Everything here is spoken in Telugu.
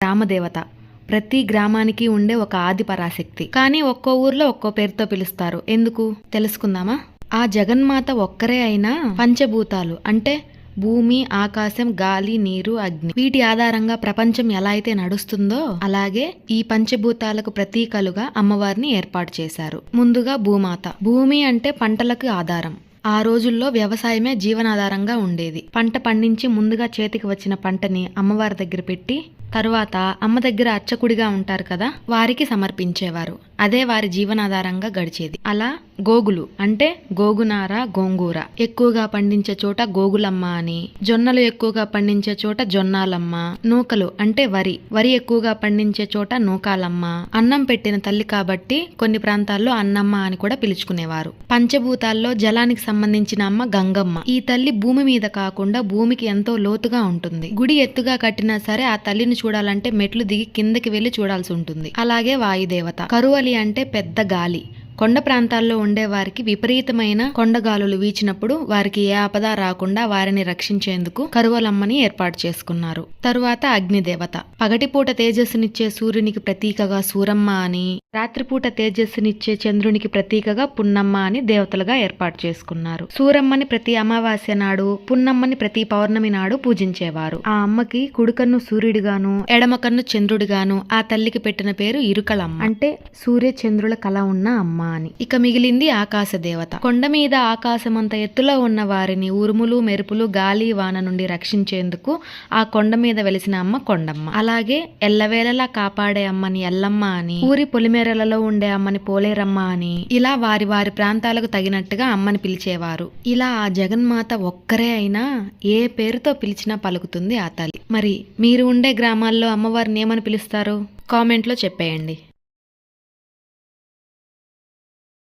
గ్రామదేవత. ప్రతి గ్రామానికి ఉండే ఒక ఆది పరాశక్తి. కానీ ఒక్కో ఊర్లో ఒక్కో పేరుతో పిలుస్తారు. ఎందుకు తెలుసుకుందామా? ఆ జగన్మాత ఒక్కరే అయినా పంచభూతాలు అంటే భూమి, ఆకాశం, గాలి, నీరు, అగ్ని వీటి ఆధారంగా ప్రపంచం ఎలా అయితే నడుస్తుందో అలాగే ఈ పంచభూతాలకు ప్రతీకలుగా అమ్మవారిని ఏర్పాటు చేశారు. ముందుగా భూమాత. భూమి అంటే పంటలకు ఆధారం. ఆ రోజుల్లో వ్యవసాయమే జీవనాధారంగా ఉండేది. పంట పండించి ముందుగా చేతికి వచ్చిన పంటని అమ్మవారి దగ్గర పెట్టి తరువాత అమ్మ దగ్గర అర్చకుడిగా ఉంటారు కదా, వారికి సమర్పించేవారు. అదే వారి జీవనాధారంగా గడిచేది. అలా గోగులు అంటే గోగునార, గోంగూర ఎక్కువగా పండించే చోట గోగులమ్మ అని, జొన్నలు ఎక్కువగా పండించే చోట జొన్నాలమ్మ, నూకలు అంటే వరి ఎక్కువగా పండించే చోట నూకాలమ్మ. అన్నం పెట్టిన తల్లి కాబట్టి కొన్ని ప్రాంతాల్లో అన్నమ్మ అని కూడా పిలుచుకునేవారు. పంచభూతాల్లో జలానికి సంబంధించిన అమ్మ గంగమ్మ. ఈ తల్లి భూమి మీద కాకుండా భూమికి ఎంతో లోతుగా ఉంటుంది. గుడి ఎత్తుగా కట్టినా సరే ఆ తల్లిని చూడాలంటే మెట్లు దిగి కిందకి వెళ్లి చూడాల్సి ఉంటుంది. అలాగే వాయుదేవత. కరువలి అంటే పెద్ద గాలి. కొండ ప్రాంతాల్లో ఉండే వారికి విపరీతమైన కొండగాలులు వీచినప్పుడు వారికి ఏ ఆపద రాకుండా వారిని రక్షించేందుకు కరువలమ్మని ఏర్పాటు చేసుకున్నారు. తరువాత అగ్నిదేవత. పగటిపూట తేజస్సునిచ్చే సూర్యునికి ప్రతీకగా సూరమ్మ అని, రాత్రిపూట తేజస్సునిచ్చే చంద్రునికి ప్రతీకగా పున్నమ్మ అని దేవతలుగా ఏర్పాటు చేసుకున్నారు. సూరమ్మని ప్రతి అమావాస్య నాడు, పున్నమ్మని ప్రతి పౌర్ణమి నాడు పూజించేవారు. ఆ అమ్మకి కుడికన్ను సూర్యుడిగాను, ఎడమకన్ను చంద్రుడిగాను ఆ తల్లికి పెట్టిన పేరు ఇరుకలమ్మ. అంటే సూర్య చంద్రుల కల ఉన్న అమ్మ అని. ఇక మిగిలింది ఆకాశ దేవత. కొండ మీద ఆకాశమంత ఎత్తులో ఉన్న వారిని ఉరుములు, మెరుపులు, గాలి, వాన నుండి రక్షించేందుకు ఆ కొండ మీద వెలిసిన అమ్మ కొండమ్మ. అలాగే ఎల్లవేళలా కాపాడే అమ్మని ఎల్లమ్మ అని, ఊరి పొలిమేరలలో ఉండే అమ్మని పోలేరమ్మ అని, ఇలా వారి వారి ప్రాంతాలకు తగినట్టుగా అమ్మని పిలిచేవారు. ఇలా ఆ జగన్మాత ఒక్కరే అయినా ఏ పేరుతో పిలిచినా పలుకుతుంది ఆ తల్లి. మరి మీరు ఉండే గ్రామాల్లో అమ్మవారిని ఏమని పిలుస్తారు? కామెంట్లో చెప్పేయండి.